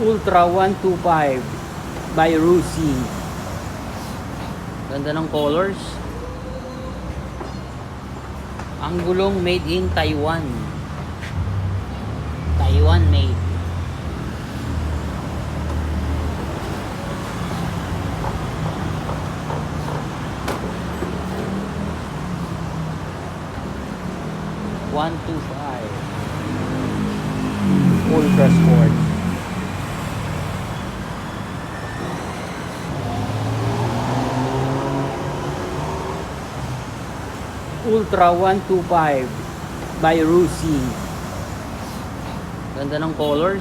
Ultra 125 by Rusi. Ganda ng colors. Ang gulong made in Taiwan. Taiwan made. $125 Ultra Sport. Ultra 125 by Rusi. Ganda ng colors.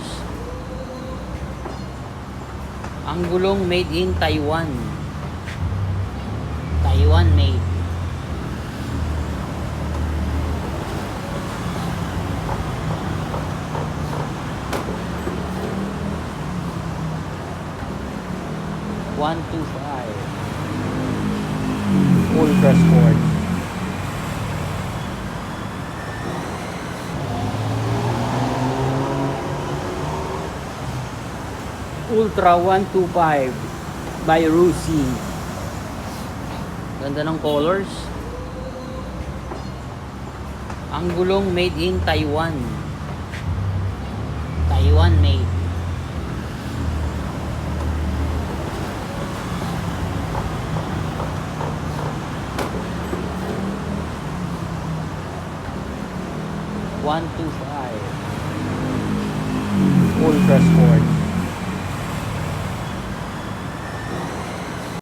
Ang gulong made in Taiwan. Taiwan made. $125 Ultra Sport. Ultra 125 by Rusi. Ganda ng colors. Ang gulong made in Taiwan. Taiwan made. $125 Ultra Sport.